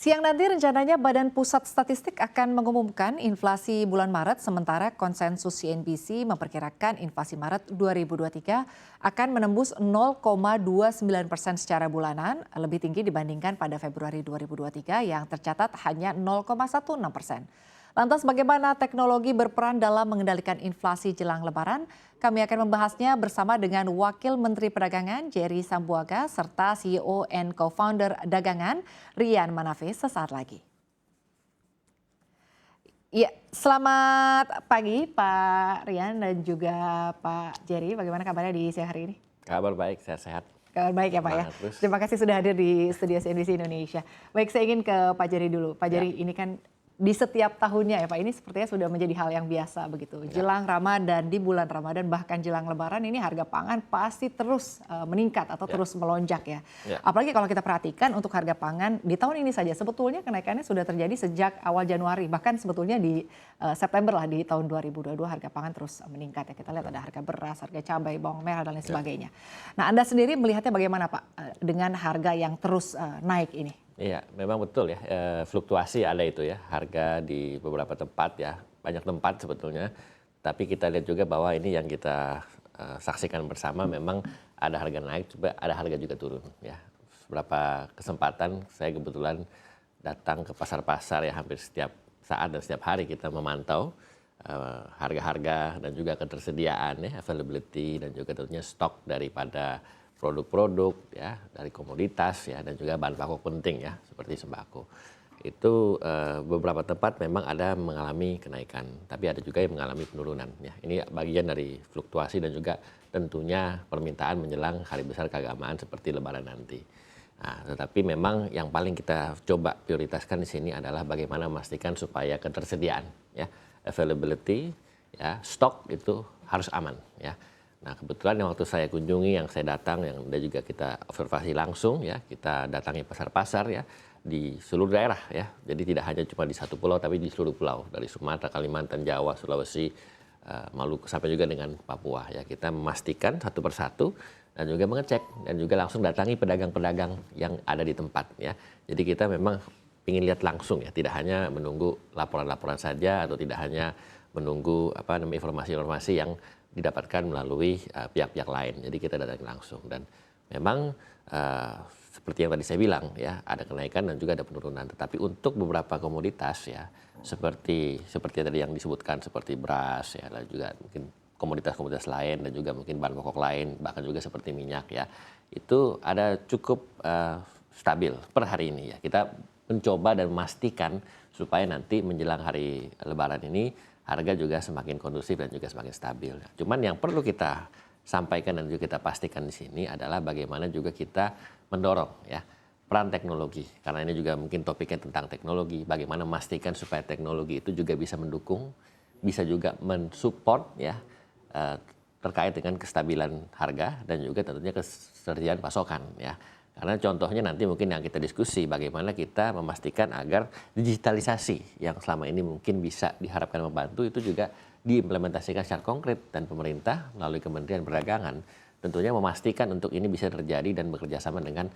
Siang nanti rencananya Badan Pusat Statistik akan mengumumkan inflasi bulan Maret, sementara konsensus CNBC memperkirakan inflasi Maret 2023 akan menembus 0,29% secara bulanan, lebih tinggi dibandingkan pada Februari 2023 yang tercatat hanya 0,16%. Lantas bagaimana teknologi berperan dalam mengendalikan inflasi jelang Lebaran? Kami akan membahasnya bersama dengan Wakil Menteri Perdagangan Jerry Sambuaga serta CEO and Co-founder Dagangan Rian Manafe sesaat lagi. Iya, selamat pagi Pak Rian dan juga Pak Jerry. Bagaimana kabarnya di siang hari ini? Kabar baik, sehat-sehat. Kabar baik ya Pak ya. Terus. Terima kasih sudah hadir di studio CNBC Indonesia. Baik, saya ingin ke Pak Jerry dulu. Pak Jerry, ini kan di setiap tahunnya ya Pak, ini sepertinya sudah menjadi hal yang biasa begitu. Jelang Ramadan, di bulan Ramadan, bahkan jelang Lebaran ini harga pangan pasti terus meningkat atau terus melonjak ya. Apalagi kalau kita perhatikan untuk harga pangan di tahun ini saja sebetulnya kenaikannya sudah terjadi sejak awal Januari. Bahkan sebetulnya di September lah di tahun 2022 harga pangan terus meningkat ya. Kita lihat ada harga beras, harga cabai, bawang merah dan lain sebagainya. Nah Anda sendiri melihatnya bagaimana Pak dengan harga yang terus naik ini? Iya, memang betul ya, fluktuasi ada itu ya, harga di beberapa tempat ya, banyak tempat sebetulnya. Tapi kita lihat juga bahwa ini yang kita saksikan bersama memang ada harga naik, juga ada harga juga turun ya. Beberapa kesempatan saya kebetulan datang ke pasar-pasar ya hampir setiap saat dan setiap hari kita memantau harga-harga dan juga ketersediaan ya, availability dan juga tentunya stok daripada produk-produk ya dari komoditas ya dan juga bahan pokok penting ya seperti sembako. Itu beberapa tempat memang ada mengalami kenaikan, tapi ada juga yang mengalami penurunan ya. Ini bagian dari fluktuasi dan juga tentunya permintaan menjelang hari besar keagamaan seperti Lebaran nanti. Nah, tetapi memang yang paling kita coba prioritaskan di sini adalah bagaimana memastikan supaya ketersediaan ya, availability ya, stok itu harus aman ya. Nah kebetulan yang waktu saya kunjungi, yang saya datang, yang juga kita observasi langsung ya, kita datangi pasar-pasar ya di seluruh daerah ya. Jadi tidak hanya cuma di satu pulau tapi di seluruh pulau, dari Sumatera, Kalimantan, Jawa, Sulawesi, Maluku sampai juga dengan Papua ya. Kita memastikan satu persatu dan juga mengecek dan juga langsung datangi pedagang-pedagang yang ada di tempat ya. Jadi kita memang ingin lihat langsung ya, tidak hanya menunggu laporan-laporan saja atau tidak hanya menunggu informasi-informasi yang didapatkan melalui pihak-pihak lain. Jadi kita datang langsung dan memang seperti yang tadi saya bilang ya, ada kenaikan dan juga ada penurunan. Tetapi untuk beberapa komoditas ya seperti tadi yang disebutkan seperti beras ya, dan juga mungkin komoditas-komoditas lain dan juga mungkin bahan pokok lain, bahkan juga seperti minyak ya, itu ada cukup stabil per hari ini ya. Kita mencoba dan memastikan supaya nanti menjelang hari Lebaran ini harga juga semakin kondusif dan juga semakin stabil. Cuman yang perlu kita sampaikan dan juga kita pastikan di sini adalah bagaimana juga kita mendorong ya peran teknologi. Karena ini juga mungkin topiknya tentang teknologi. Bagaimana memastikan supaya teknologi itu juga bisa mendukung, bisa juga mensupport ya terkait dengan kestabilan harga dan juga tentunya ketersediaan pasokan ya. Karena contohnya nanti mungkin yang kita diskusi bagaimana kita memastikan agar digitalisasi yang selama ini mungkin bisa diharapkan membantu itu juga diimplementasikan secara konkret dan pemerintah melalui Kementerian Perdagangan tentunya memastikan untuk ini bisa terjadi dan bekerja sama dengan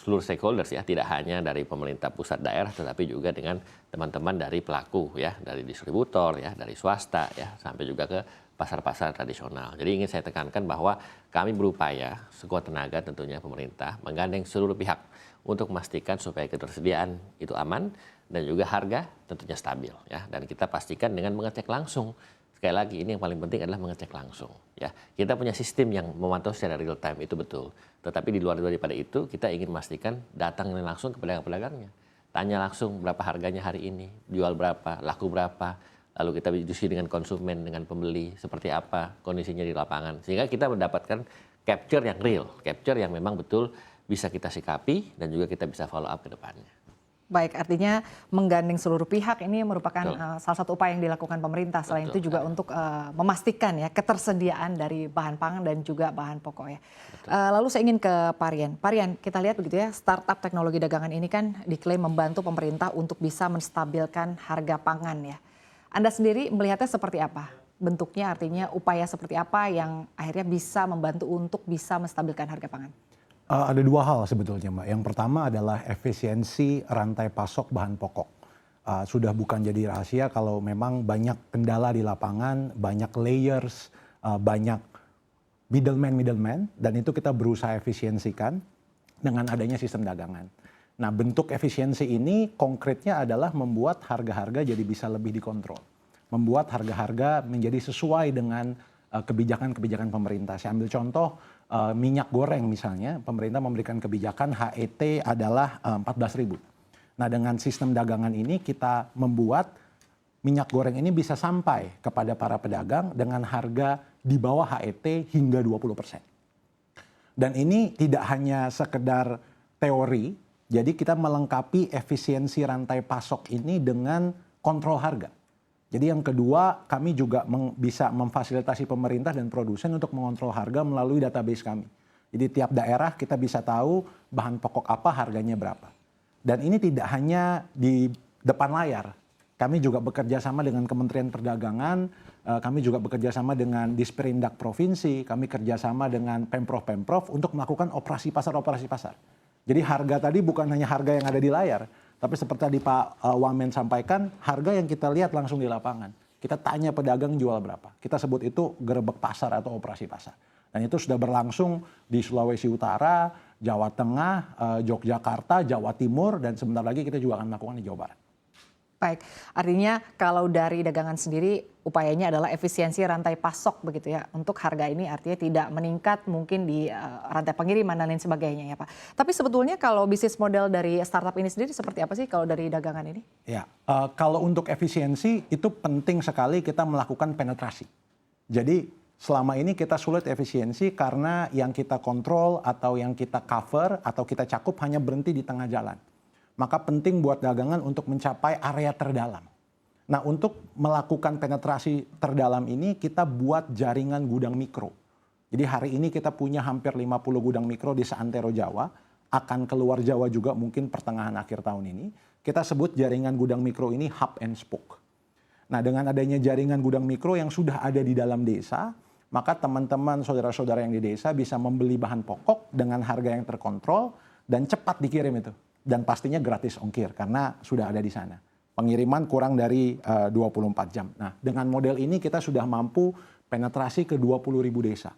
seluruh stakeholders ya, tidak hanya dari pemerintah pusat daerah tetapi juga dengan teman-teman dari pelaku ya, dari distributor ya, dari swasta ya, sampai juga ke pasar-pasar tradisional. Jadi ingin saya tekankan bahwa kami berupaya sekuat tenaga tentunya pemerintah menggandeng seluruh pihak untuk memastikan supaya ketersediaan itu aman dan juga harga tentunya stabil ya. Dan kita pastikan dengan mengecek langsung. Sekali lagi ini yang paling penting adalah mengecek langsung ya. Kita punya sistem yang memantau secara real time itu betul. Tetapi di luar daripada itu kita ingin memastikan datang langsung ke pedagang-pedagangnya. Tanya langsung berapa harganya hari ini, jual berapa, laku berapa. Lalu kita diskusi dengan konsumen, dengan pembeli, seperti apa kondisinya di lapangan. Sehingga kita mendapatkan capture yang real, capture yang memang betul bisa kita sikapi dan juga kita bisa follow up ke depannya. Baik, artinya menggandeng seluruh pihak ini merupakan salah satu upaya yang dilakukan pemerintah. Selain itu juga untuk memastikan ya ketersediaan dari bahan pangan dan juga bahan pokok ya. Lalu saya ingin ke Parian. Parian, kita lihat begitu ya, startup teknologi dagangan ini kan diklaim membantu pemerintah untuk bisa menstabilkan harga pangan ya. Anda sendiri melihatnya seperti apa? Bentuknya artinya upaya seperti apa yang akhirnya bisa membantu untuk bisa menstabilkan harga pangan? Ada dua hal sebetulnya, Mbak. Yang pertama adalah efisiensi rantai pasok bahan pokok. Sudah bukan jadi rahasia kalau memang banyak kendala di lapangan, banyak layers, banyak middleman, dan itu kita berusaha efisiensikan dengan adanya sistem dagangan. Nah, bentuk efisiensi ini konkretnya adalah membuat harga-harga jadi bisa lebih dikontrol. Membuat harga-harga menjadi sesuai dengan kebijakan-kebijakan pemerintah. Saya ambil contoh minyak goreng misalnya, pemerintah memberikan kebijakan HET adalah 14.000. Nah, dengan sistem dagangan ini kita membuat minyak goreng ini bisa sampai kepada para pedagang dengan harga di bawah HET hingga 20%. Dan ini tidak hanya sekedar teori, jadi kita melengkapi efisiensi rantai pasok ini dengan kontrol harga. Jadi yang kedua, kami juga bisa memfasilitasi pemerintah dan produsen untuk mengontrol harga melalui database kami. Jadi tiap daerah kita bisa tahu bahan pokok apa, harganya berapa. Dan ini tidak hanya di depan layar. Kami juga bekerja sama dengan Kementerian Perdagangan, kami juga bekerja sama dengan Disperindak Provinsi, kami kerjasama dengan Pemprov untuk melakukan operasi pasar. Jadi harga tadi bukan hanya harga yang ada di layar, tapi seperti tadi Pak Wamen sampaikan, harga yang kita lihat langsung di lapangan. Kita tanya pedagang jual berapa. Kita sebut itu gerebek pasar atau operasi pasar. Dan itu sudah berlangsung di Sulawesi Utara, Jawa Tengah, Yogyakarta, Jawa Timur, dan sebentar lagi kita juga akan melakukan di Jawa Barat. Baik, artinya kalau dari dagangan sendiri upayanya adalah efisiensi rantai pasok begitu ya. Untuk harga ini artinya tidak meningkat mungkin di rantai pengiriman dan lain sebagainya ya Pak. Tapi sebetulnya kalau bisnis model dari startup ini sendiri seperti apa sih kalau dari dagangan ini? Ya, kalau untuk efisiensi itu penting sekali kita melakukan penetrasi. Jadi selama ini kita sulit efisiensi karena yang kita kontrol atau yang kita cover atau kita cakup hanya berhenti di tengah jalan. Maka penting buat dagangan untuk mencapai area terdalam. Nah, untuk melakukan penetrasi terdalam ini kita buat jaringan gudang mikro. Jadi hari ini kita punya hampir 50 gudang mikro di seantero Jawa, akan keluar Jawa juga mungkin pertengahan akhir tahun ini. Kita sebut jaringan gudang mikro ini hub and spoke. Nah, dengan adanya jaringan gudang mikro yang sudah ada di dalam desa, maka teman-teman saudara-saudara yang di desa bisa membeli bahan pokok dengan harga yang terkontrol dan cepat dikirim itu. Dan pastinya gratis ongkir karena sudah ada di sana. Pengiriman kurang dari 24 jam. Nah, dengan model ini kita sudah mampu penetrasi ke 20.000 desa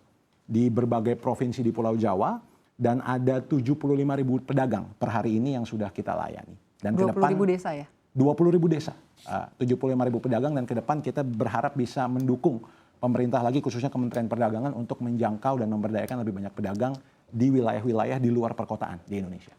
di berbagai provinsi di Pulau Jawa dan ada 75.000 pedagang per hari ini yang sudah kita layani. Dan 20.000 desa ya? 20.000 desa, 75.000 pedagang, dan ke depan kita berharap bisa mendukung pemerintah lagi khususnya Kementerian Perdagangan untuk menjangkau dan memberdayakan lebih banyak pedagang di wilayah-wilayah di luar perkotaan di Indonesia.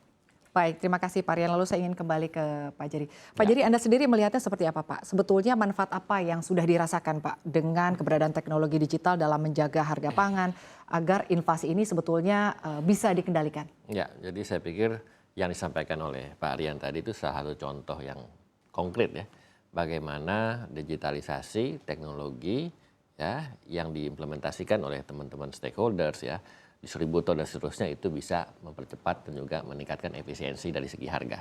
Baik, terima kasih Pak Rian. Lalu saya ingin kembali ke Pak Jerry. Pak Jerry, Anda sendiri melihatnya seperti apa Pak? Sebetulnya manfaat apa yang sudah dirasakan Pak dengan keberadaan teknologi digital dalam menjaga harga pangan agar inflasi ini sebetulnya bisa dikendalikan? Ya, jadi saya pikir yang disampaikan oleh Pak Rian tadi itu salah satu contoh yang konkret ya. Bagaimana digitalisasi teknologi ya yang diimplementasikan oleh teman-teman stakeholders ya, distributor dan seterusnya itu bisa mempercepat dan juga meningkatkan efisiensi dari segi harga.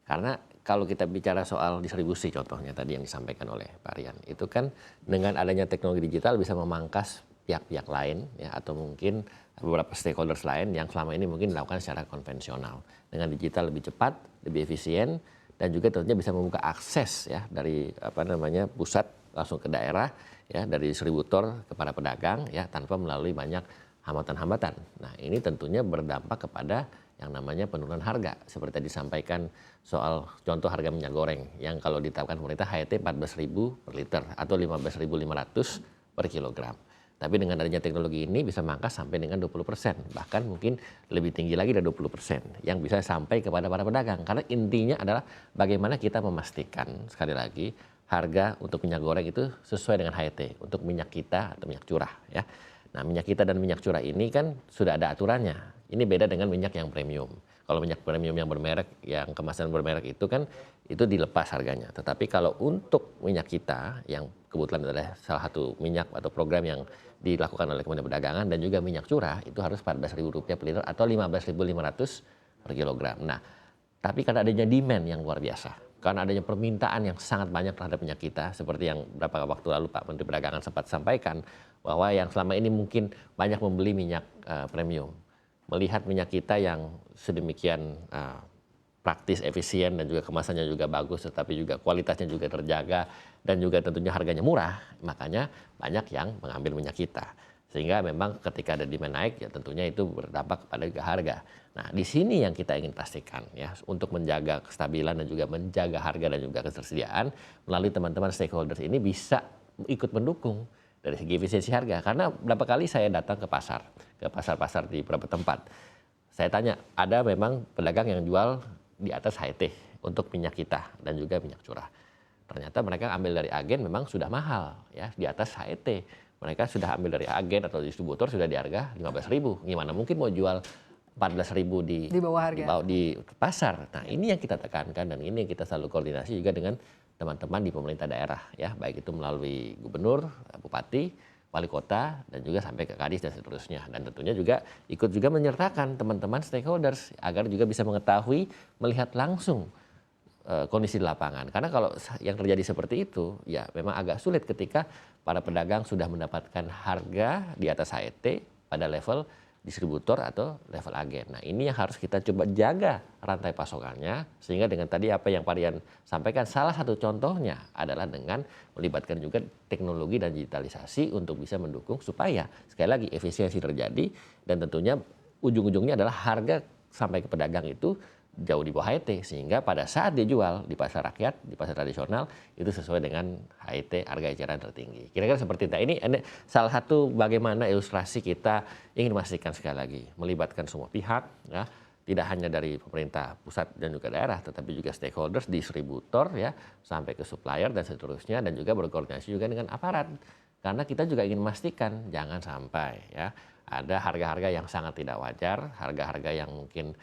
Karena kalau kita bicara soal distribusi contohnya tadi yang disampaikan oleh Pak Rian, itu kan dengan adanya teknologi digital bisa memangkas pihak-pihak lain ya atau mungkin beberapa stakeholders lain yang selama ini mungkin dilakukan secara konvensional. Dengan digital lebih cepat, lebih efisien dan juga tentunya bisa membuka akses ya dari pusat langsung ke daerah ya, dari distributor kepada pedagang ya tanpa melalui banyak hambatan-hambatan. Nah, ini tentunya berdampak kepada yang namanya penurunan harga. Seperti tadi disampaikan soal contoh harga minyak goreng yang kalau ditetapkan pemerintah HET 14.000 per liter atau 15.500 per kilogram. Tapi dengan adanya teknologi ini bisa mangkas sampai dengan 20%. Bahkan mungkin lebih tinggi lagi dari 20% yang bisa sampai kepada para pedagang. Karena intinya adalah bagaimana kita memastikan sekali lagi harga untuk minyak goreng itu sesuai dengan HET untuk minyak kita atau minyak curah ya. Nah, minyak kita dan minyak curah ini kan sudah ada aturannya. Ini beda dengan minyak yang premium. Kalau minyak premium yang bermerek, yang kemasan bermerek itu kan itu dilepas harganya. Tetapi kalau untuk minyak kita yang kebetulan adalah salah satu minyak atau program yang dilakukan oleh Kementerian Perdagangan dan juga minyak curah itu harus Rp14.000 per liter atau 15.500 per kilogram. Nah, tapi karena adanya demand yang luar biasa, karena adanya permintaan yang sangat banyak terhadap minyak kita, seperti yang beberapa waktu lalu Pak Menteri Perdagangan sempat sampaikan, bahwa yang selama ini mungkin banyak membeli minyak premium. melihat minyak kita yang sedemikian praktis, efisien, dan juga kemasannya juga bagus, tetapi juga kualitasnya juga terjaga, dan juga tentunya harganya murah, makanya banyak yang mengambil minyak kita. Sehingga memang ketika ada demand naik, ya tentunya itu berdampak kepada juga harga. Nah, di sini yang kita ingin pastikan ya, untuk menjaga kestabilan dan juga menjaga harga dan juga ketersediaan, melalui teman-teman stakeholders ini bisa ikut mendukung dari segi efisiensi harga. Karena berapa kali saya datang ke pasar-pasar di beberapa tempat. Saya tanya, ada memang pedagang yang jual di atas HET untuk minyak kita dan juga minyak curah. Ternyata mereka ambil dari agen memang sudah mahal ya, di atas HET. Mereka sudah ambil dari agen atau distributor sudah di harga 15.000. Gimana mungkin mau jual 14.000 di bawah harga di pasar. Nah, ini yang kita tekankan dan ini yang kita selalu koordinasi juga dengan teman-teman di pemerintah daerah ya, baik itu melalui gubernur, bupati, wali kota, dan juga sampai ke kadis dan seterusnya. Dan tentunya juga ikut juga menyertakan teman-teman stakeholders agar juga bisa mengetahui, melihat langsung kondisi di lapangan. Karena kalau yang terjadi seperti itu, ya memang agak sulit ketika para pedagang sudah mendapatkan harga di atas HET pada level distributor atau level agen. Nah, ini yang harus kita coba jaga rantai pasokannya, sehingga dengan tadi apa yang Pak Rian sampaikan, salah satu contohnya adalah dengan melibatkan juga teknologi dan digitalisasi untuk bisa mendukung supaya sekali lagi efisiensi terjadi, dan tentunya ujung-ujungnya adalah harga sampai ke pedagang itu jauh di bawah HET, sehingga pada saat dijual di pasar rakyat, di pasar tradisional, itu sesuai dengan HET, harga eceran tertinggi. Kira-kira seperti itu. Ini salah satu bagaimana ilustrasi kita ingin memastikan sekali lagi, melibatkan semua pihak, ya, tidak hanya dari pemerintah pusat dan juga daerah, tetapi juga stakeholders, distributor, ya, sampai ke supplier dan seterusnya, dan juga berkoordinasi juga dengan aparat. Karena kita juga ingin memastikan jangan sampai ya ada harga-harga yang sangat tidak wajar, harga-harga yang mungkin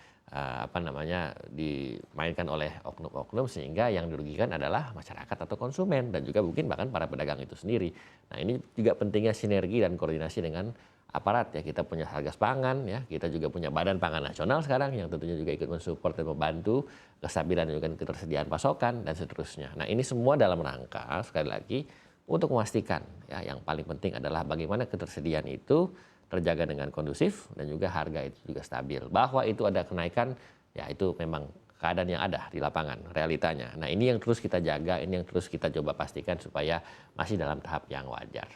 dimainkan oleh oknum-oknum, sehingga yang dirugikan adalah masyarakat atau konsumen dan juga mungkin bahkan para pedagang itu sendiri. Nah, ini juga pentingnya sinergi dan koordinasi dengan aparat ya. Kita punya Satgas Pangan ya, kita juga punya Badan Pangan Nasional sekarang yang tentunya juga ikut mensupport dan membantu kestabilan dan juga ketersediaan pasokan dan seterusnya. Nah, ini semua dalam rangka sekali lagi untuk memastikan ya, yang paling penting adalah bagaimana ketersediaan itu terjaga dengan kondusif dan juga harga itu juga stabil. Bahwa itu ada kenaikan, ya itu memang keadaan yang ada di lapangan, realitanya. Nah, ini yang terus kita jaga, ini yang terus kita coba pastikan supaya masih dalam tahap yang wajar.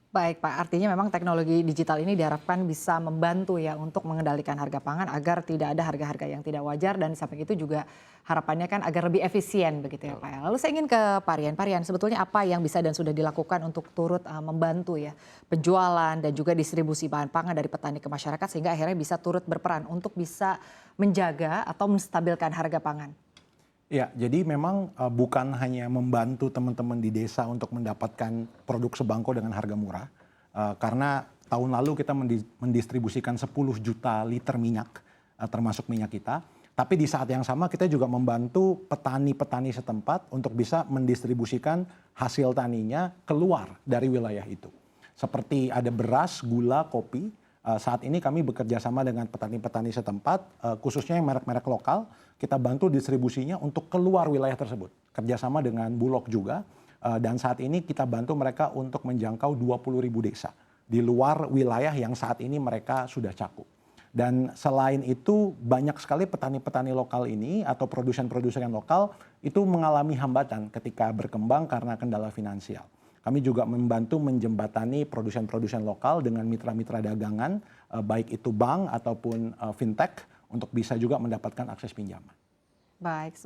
Baik Pak, artinya memang teknologi digital ini diharapkan bisa membantu ya untuk mengendalikan harga pangan agar tidak ada harga-harga yang tidak wajar, dan samping itu juga harapannya kan agar lebih efisien begitu ya Pak. Lalu saya ingin ke Pak Rian, sebetulnya apa yang bisa dan sudah dilakukan untuk turut membantu ya penjualan dan juga distribusi bahan pangan dari petani ke masyarakat sehingga akhirnya bisa turut berperan untuk bisa menjaga atau menstabilkan harga pangan? Ya, jadi memang bukan hanya membantu teman-teman di desa untuk mendapatkan produk sembako dengan harga murah, karena tahun lalu kita mendistribusikan 10 juta liter minyak, termasuk minyak kita. Tapi di saat yang sama kita juga membantu petani-petani setempat untuk bisa mendistribusikan hasil taninya keluar dari wilayah itu. Seperti ada beras, gula, kopi. Saat ini kami bekerja sama dengan petani-petani setempat, khususnya yang merek-merek lokal, kita bantu distribusinya untuk keluar wilayah tersebut. Kerjasama dengan Bulog juga, dan saat ini kita bantu mereka untuk menjangkau 20.000 desa di luar wilayah yang saat ini mereka sudah cakup. Dan selain itu banyak sekali petani-petani lokal ini atau produsen-produsen yang lokal itu mengalami hambatan ketika berkembang karena kendala finansial. Kami juga membantu menjembatani produsen-produsen lokal dengan mitra-mitra dagangan, baik itu bank ataupun fintech, untuk bisa juga mendapatkan akses pinjaman. Baik.